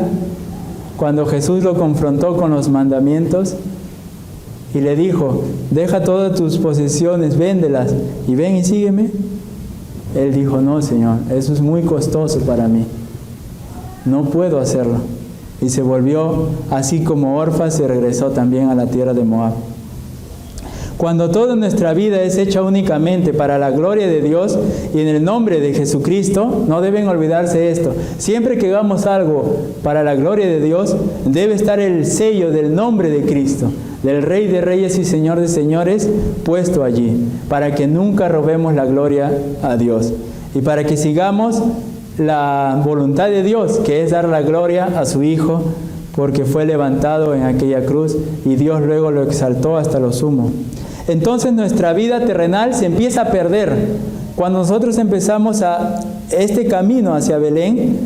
cuando Jesús lo confrontó con los mandamientos y le dijo, deja todas tus posesiones, véndelas y ven y sígueme, él dijo, no, Señor, eso es muy costoso para mí, no puedo hacerlo. Y se volvió, así como Orfa, se regresó también a la tierra de Moab. Cuando toda nuestra vida es hecha únicamente para la gloria de Dios y en el nombre de Jesucristo, no deben olvidarse esto. Siempre que hagamos algo para la gloria de Dios, debe estar el sello del nombre de Cristo, del Rey de Reyes y Señor de Señores, puesto allí, para que nunca robemos la gloria a Dios. Y para que sigamos la voluntad de Dios, que es dar la gloria a su Hijo, porque fue levantado en aquella cruz y Dios luego lo exaltó hasta lo sumo. Entonces nuestra vida terrenal se empieza a perder. Cuando nosotros empezamos a este camino hacia Belén,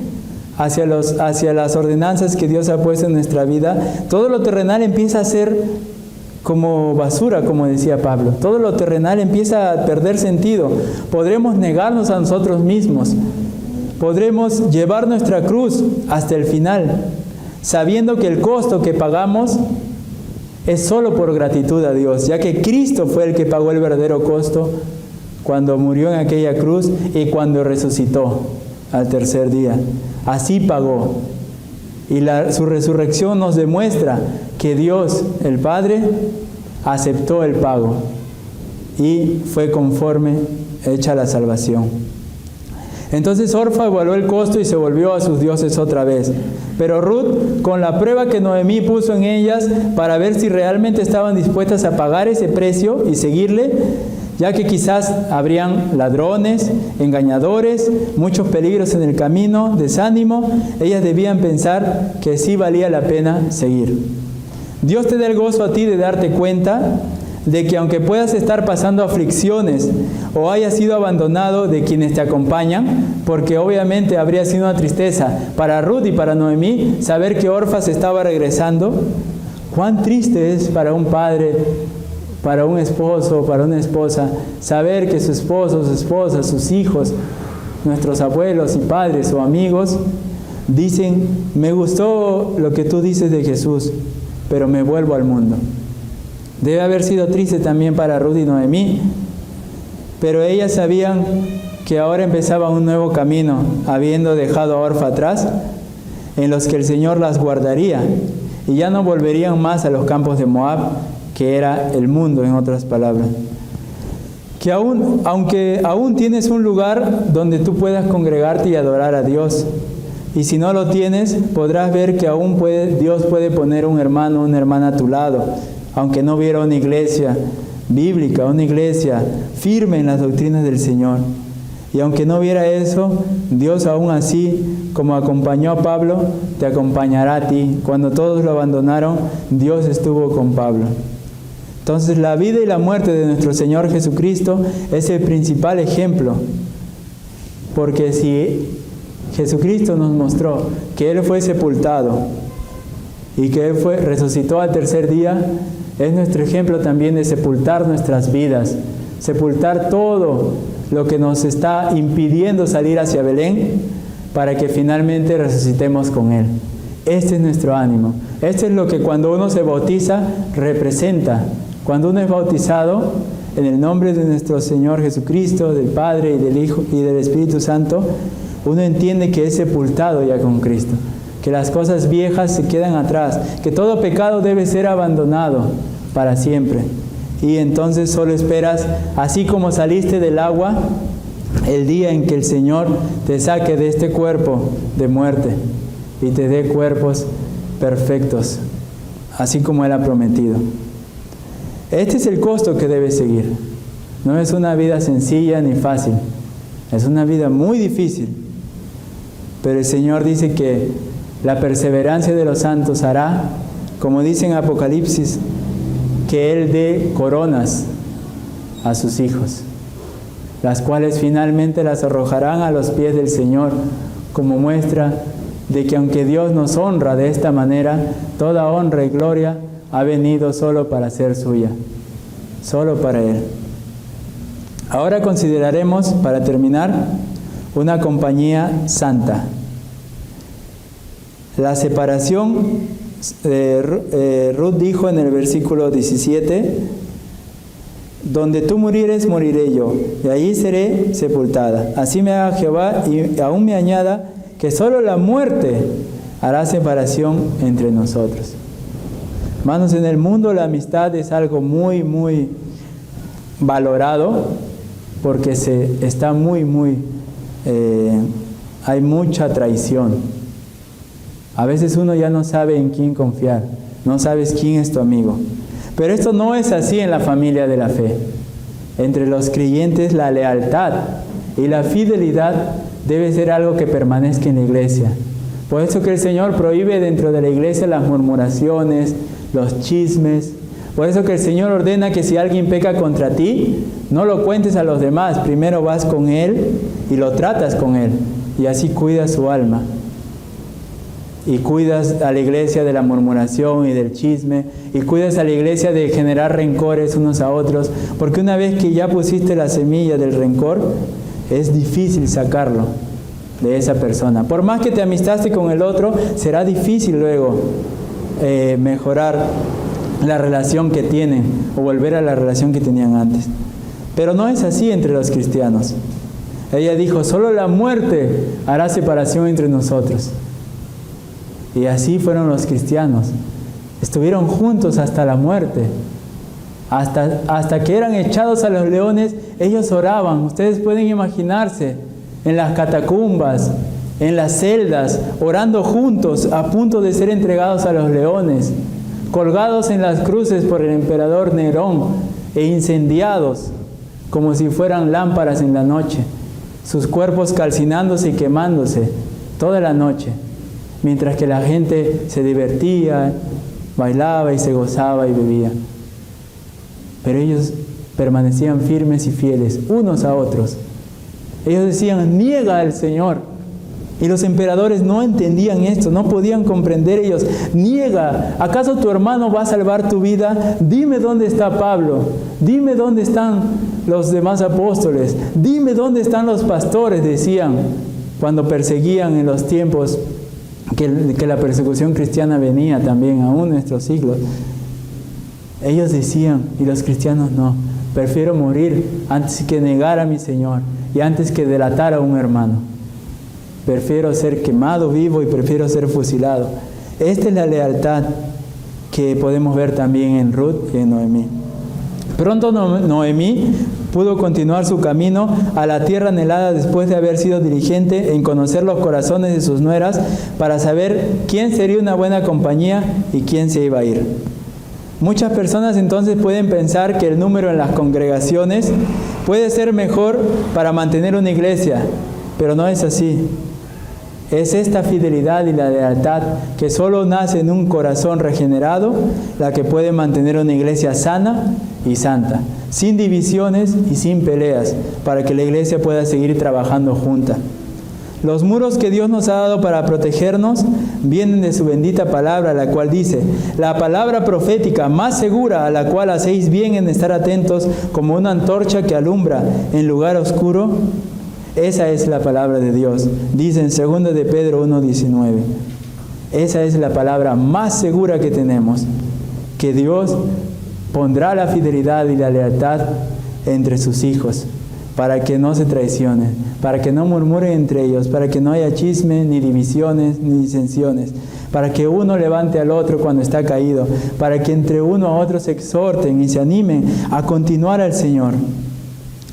hacia las ordenanzas que Dios ha puesto en nuestra vida, todo lo terrenal empieza a ser como basura, como decía Pablo. Todo lo terrenal empieza a perder sentido. Podremos negarnos a nosotros mismos. Podremos llevar nuestra cruz hasta el final, sabiendo que el costo que pagamos es solo por gratitud a Dios, ya que Cristo fue el que pagó el verdadero costo cuando murió en aquella cruz y cuando resucitó al tercer día. Así pagó. Y su resurrección nos demuestra que Dios, el Padre, aceptó el pago y fue conforme hecha la salvación. Entonces Orfa evaluó el costo y se volvió a sus dioses otra vez. Pero Ruth, con la prueba que Noemí puso en ellas para ver si realmente estaban dispuestas a pagar ese precio y seguirle, ya que quizás habrían ladrones, engañadores, muchos peligros en el camino, desánimo, ellas debían pensar que sí valía la pena seguir. Dios te da el gozo a ti de darte cuenta de que aunque puedas estar pasando aflicciones o hayas sido abandonado de quienes te acompañan, porque obviamente habría sido una tristeza para Ruth y para Noemí saber que Orfa se estaba regresando, cuán triste es para un padre, para un esposo, para una esposa, saber que su esposo, su esposa, sus hijos, nuestros abuelos y padres o amigos dicen: me gustó lo que tú dices de Jesús, pero me vuelvo al mundo. Debe haber sido triste también para Ruth y Noemí, pero ellas sabían que ahora empezaba un nuevo camino, habiendo dejado a Orfa atrás, en los que el Señor las guardaría, y ya no volverían más a los campos de Moab, que era el mundo, en otras palabras. Que aunque aún tienes un lugar donde tú puedas congregarte y adorar a Dios, y si no lo tienes, podrás ver que aún Dios puede poner un hermano, una hermana a tu lado, aunque no hubiera una iglesia bíblica, una iglesia firme en las doctrinas del Señor. Y aunque no hubiera eso, Dios aún así, como acompañó a Pablo, te acompañará a ti. Cuando todos lo abandonaron, Dios estuvo con Pablo. Entonces, la vida y la muerte de nuestro Señor Jesucristo es el principal ejemplo. Porque si Jesucristo nos mostró que Él fue sepultado y que Él resucitó al tercer día, es nuestro ejemplo también de sepultar nuestras vidas, sepultar todo lo que nos está impidiendo salir hacia Belén para que finalmente resucitemos con Él. Este es nuestro ánimo. Este es lo que cuando uno se bautiza representa. Cuando uno es bautizado en el nombre de nuestro Señor Jesucristo, del Padre y del Hijo y del Espíritu Santo, uno entiende que es sepultado ya con Cristo, que las cosas viejas se quedan atrás, que todo pecado debe ser abandonado para siempre. Y entonces solo esperas, así como saliste del agua, el día en que el Señor te saque de este cuerpo de muerte y te dé cuerpos perfectos, así como Él ha prometido. Este es el costo que debes seguir. No es una vida sencilla ni fácil, es una vida muy difícil. Pero el Señor dice que la perseverancia de los santos hará, como dice en Apocalipsis, que Él dé coronas a sus hijos, las cuales finalmente las arrojarán a los pies del Señor, como muestra de que aunque Dios nos honra de esta manera, toda honra y gloria ha venido solo para ser suya, solo para Él. Ahora consideraremos, para terminar, una compañía santa. La separación, Ruth dijo en el versículo 17, donde tú murieres, moriré yo, y allí seré sepultada. Así me haga Jehová, y aún me añada, que solo la muerte hará separación entre nosotros. Hermanos, en el mundo la amistad es algo muy, muy valorado, porque está hay mucha traición. A veces uno ya no sabe en quién confiar, no sabes quién es tu amigo. Pero esto no es así en la familia de la fe. Entre los creyentes la lealtad y la fidelidad debe ser algo que permanezca en la iglesia. Por eso que el Señor prohíbe dentro de la iglesia las murmuraciones, los chismes. Por eso que el Señor ordena que si alguien peca contra ti, no lo cuentes a los demás. Primero vas con Él y lo tratas con Él. Y así cuidas su alma. Y cuidas a la iglesia de la murmuración y del chisme. Y cuidas a la iglesia de generar rencores unos a otros. Porque una vez que ya pusiste la semilla del rencor, es difícil sacarlo de esa persona. Por más que te amistaste con el otro, será difícil luego mejorar la relación que tienen o volver a la relación que tenían antes. Pero no es así entre los cristianos. Ella dijo, solo la muerte hará separación entre nosotros. Y así fueron los cristianos. Estuvieron juntos hasta la muerte. Hasta que eran echados a los leones, ellos oraban. Ustedes pueden imaginarse, en las catacumbas, en las celdas, orando juntos, a punto de ser entregados a los leones, colgados en las cruces por el emperador Nerón e incendiados como si fueran lámparas en la noche, sus cuerpos calcinándose y quemándose toda la noche, mientras que la gente se divertía, bailaba y se gozaba y bebía. Pero ellos permanecían firmes y fieles unos a otros. Ellos decían, niega al Señor. Y los emperadores no entendían esto, no podían comprender ellos. Niega, ¿acaso tu hermano va a salvar tu vida? Dime dónde está Pablo, dime dónde están los demás apóstoles, dime dónde están los pastores, decían cuando perseguían en los tiempos que la persecución cristiana venía también, aún en nuestros siglos. Ellos decían, y los cristianos no, prefiero morir antes que negar a mi Señor y antes que delatar a un hermano. Prefiero ser quemado vivo y prefiero ser fusilado. Esta es la lealtad que podemos ver también en Ruth y en Noemí. Pronto Noemí pudo continuar su camino a la tierra anhelada después de haber sido diligente en conocer los corazones de sus nueras para saber quién sería una buena compañía y quién se iba a ir. Muchas personas entonces pueden pensar que el número en las congregaciones puede ser mejor para mantener una iglesia, pero no es así. Es esta fidelidad y la lealtad que solo nace en un corazón regenerado la que puede mantener una iglesia sana y santa, sin divisiones y sin peleas, para que la iglesia pueda seguir trabajando junta. Los muros que Dios nos ha dado para protegernos vienen de su bendita palabra, la cual dice, la palabra profética más segura a la cual hacéis bien en estar atentos como una antorcha que alumbra en lugar oscuro. Esa es la palabra de Dios, dice en 2 de Pedro 1:19. Esa es la palabra más segura que tenemos, que Dios pondrá la fidelidad y la lealtad entre sus hijos, para que no se traicionen, para que no murmuren entre ellos, para que no haya chisme, ni divisiones, ni disensiones, para que uno levante al otro cuando está caído, para que entre uno a otro se exhorten y se animen a continuar al Señor.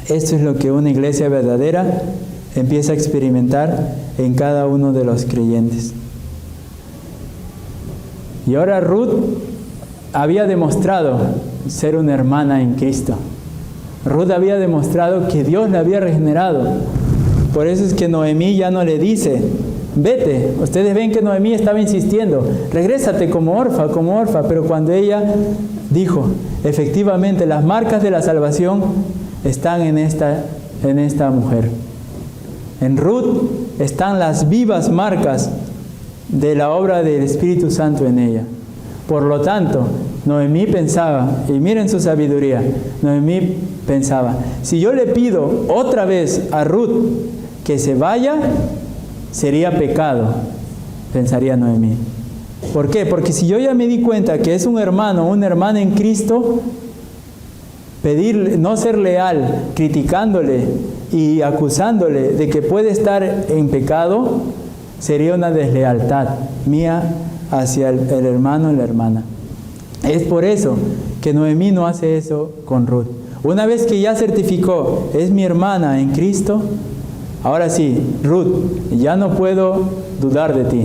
Esto es lo que una iglesia verdadera empieza a experimentar en cada uno de los creyentes. Y ahora Ruth había demostrado ser una hermana en Cristo. Ruth había demostrado que Dios la había regenerado. Por eso es que Noemí ya no le dice, vete. Ustedes ven que Noemí estaba insistiendo, regrésate como orfa, pero cuando ella dijo, efectivamente las marcas de la salvación están en esta mujer. En Ruth están las vivas marcas de la obra del Espíritu Santo en ella. Por lo tanto, Noemí pensaba, y miren su sabiduría, Noemí pensaba, si yo le pido otra vez a Ruth que se vaya, sería pecado, pensaría Noemí. ¿Por qué? Porque si yo ya me di cuenta que es un hermano o una hermana en Cristo, pedirle, no ser leal, criticándole y acusándole de que puede estar en pecado, sería una deslealtad mía hacia el hermano y la hermana. Es por eso que Noemí no hace eso con Ruth. Una vez que ya certificó, es mi hermana en Cristo, ahora sí, Ruth, ya no puedo dudar de ti.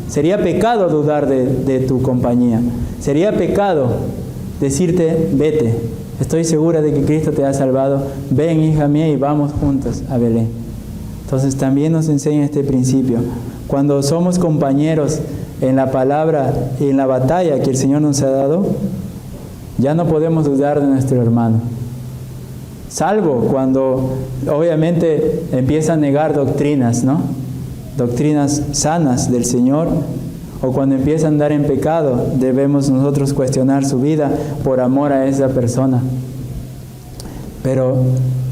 Sería pecado dudar de tu compañía. Sería pecado decirte, vete. Estoy segura de que Cristo te ha salvado. Ven, hija mía, y vamos juntos a Belén. Entonces también nos enseña este principio. Cuando somos compañeros en la palabra y en la batalla que el Señor nos ha dado, ya no podemos dudar de nuestro hermano. Salvo cuando obviamente empieza a negar doctrinas, ¿no? Doctrinas sanas del Señor, o cuando empieza a andar en pecado, debemos nosotros cuestionar su vida por amor a esa persona. Pero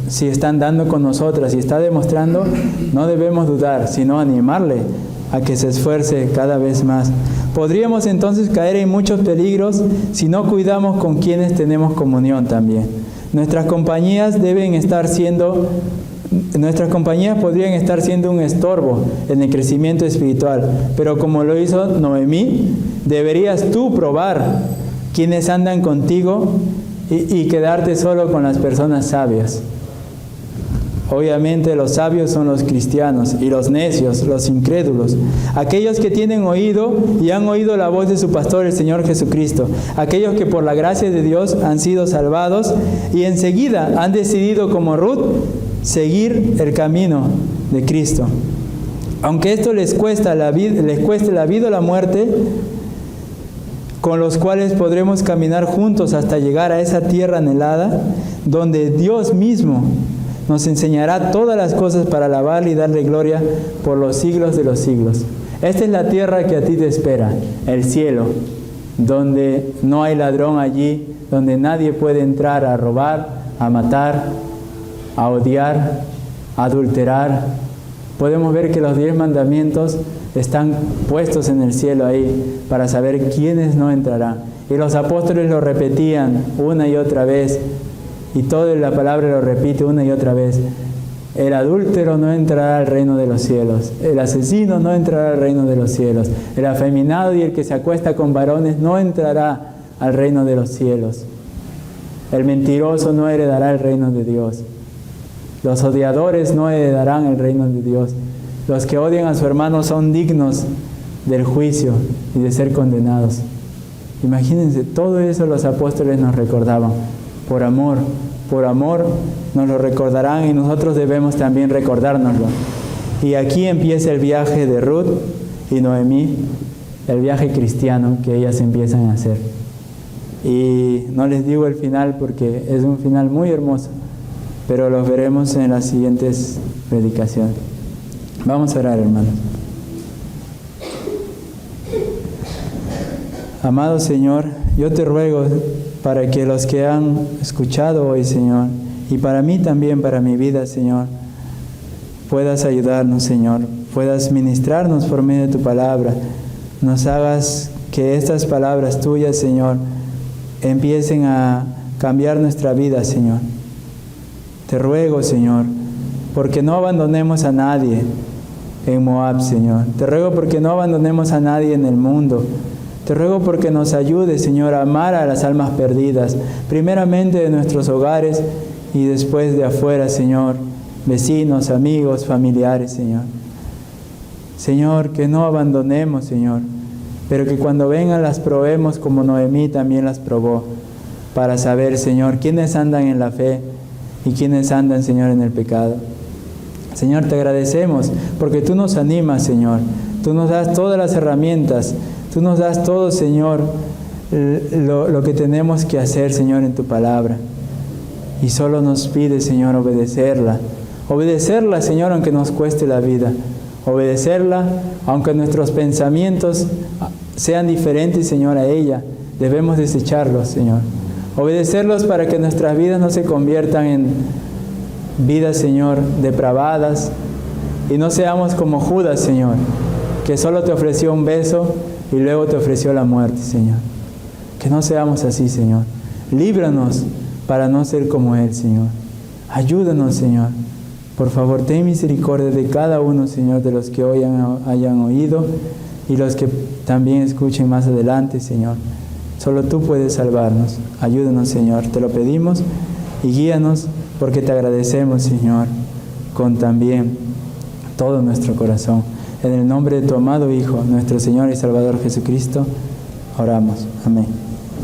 si está andando con nosotras y está demostrando, no debemos dudar, sino animarle a que se esfuerce cada vez más. Podríamos entonces caer en muchos peligros si no cuidamos con quienes tenemos comunión también. Nuestras compañías podrían estar siendo un estorbo en el crecimiento espiritual, pero como lo hizo Noemí, deberías tú probar quienes andan contigo y quedarte solo con las personas sabias. Obviamente los sabios son los cristianos y los necios, los incrédulos, aquellos que tienen oído y han oído la voz de su pastor, el Señor Jesucristo, aquellos que por la gracia de Dios han sido salvados y enseguida han decidido como Ruth seguir el camino de Cristo. Aunque esto les cueste la vida o la muerte, con los cuales podremos caminar juntos hasta llegar a esa tierra anhelada, donde Dios mismo nos enseñará todas las cosas para alabarle y darle gloria por los siglos de los siglos. Esta es la tierra que a ti te espera, el cielo, donde no hay ladrón allí, donde nadie puede entrar a robar, a matar, a odiar, a adulterar. Podemos ver que los 10 mandamientos están puestos en el cielo ahí para saber quiénes no entrarán. Y los apóstoles lo repetían una y otra vez. Y toda la palabra lo repite una y otra vez. El adúltero no entrará al reino de los cielos. El asesino no entrará al reino de los cielos. El afeminado y el que se acuesta con varones no entrará al reino de los cielos. El mentiroso no heredará el reino de Dios. Los odiadores no heredarán el reino de Dios. Los que odian a su hermano son dignos del juicio y de ser condenados. Imagínense, todo eso los apóstoles nos recordaban. Por amor nos lo recordarán y nosotros debemos también recordárnoslo. Y aquí empieza el viaje de Ruth y Noemí, el viaje cristiano que ellas empiezan a hacer. Y no les digo el final porque es un final muy hermoso, pero los veremos en las siguientes predicaciones. Vamos a orar, hermanos. Amado Señor, yo te ruego para que los que han escuchado hoy, Señor, y para mí también, para mi vida, Señor, puedas ayudarnos, Señor, puedas ministrarnos por medio de tu palabra, nos hagas que estas palabras tuyas, Señor, empiecen a cambiar nuestra vida, Señor. Te ruego, Señor, porque no abandonemos a nadie en Moab, Señor. Te ruego porque no abandonemos a nadie en el mundo. Te ruego porque nos ayudes, Señor, a amar a las almas perdidas, primeramente de nuestros hogares y después de afuera, Señor, vecinos, amigos, familiares, Señor. Señor, que no abandonemos, Señor, pero que cuando vengan las probemos como Noemí también las probó, para saber, Señor, quiénes andan en la fe y quiénes andan, Señor, en el pecado. Señor, te agradecemos porque tú nos animas, Señor. Tú nos das todas las herramientas. Tú nos das todo, Señor, lo que tenemos que hacer, Señor, en tu palabra. Y solo nos pide, Señor, obedecerla. Obedecerla, Señor, aunque nos cueste la vida. Obedecerla, aunque nuestros pensamientos sean diferentes, Señor, a ella. Debemos desecharlos, Señor. Obedecerlos para que nuestras vidas no se conviertan en vidas, Señor, depravadas. Y no seamos como Judas, Señor, que solo te ofreció un beso y luego te ofreció la muerte, Señor. Que no seamos así, Señor. Líbranos para no ser como Él, Señor. Ayúdanos, Señor. Por favor, ten misericordia de cada uno, Señor, de los que hoy hayan oído y los que también escuchen más adelante, Señor. Solo tú puedes salvarnos. Ayúdanos, Señor. Te lo pedimos y guíanos porque te agradecemos, Señor, con también todo nuestro corazón. En el nombre de tu amado Hijo, nuestro Señor y Salvador Jesucristo, oramos. Amén.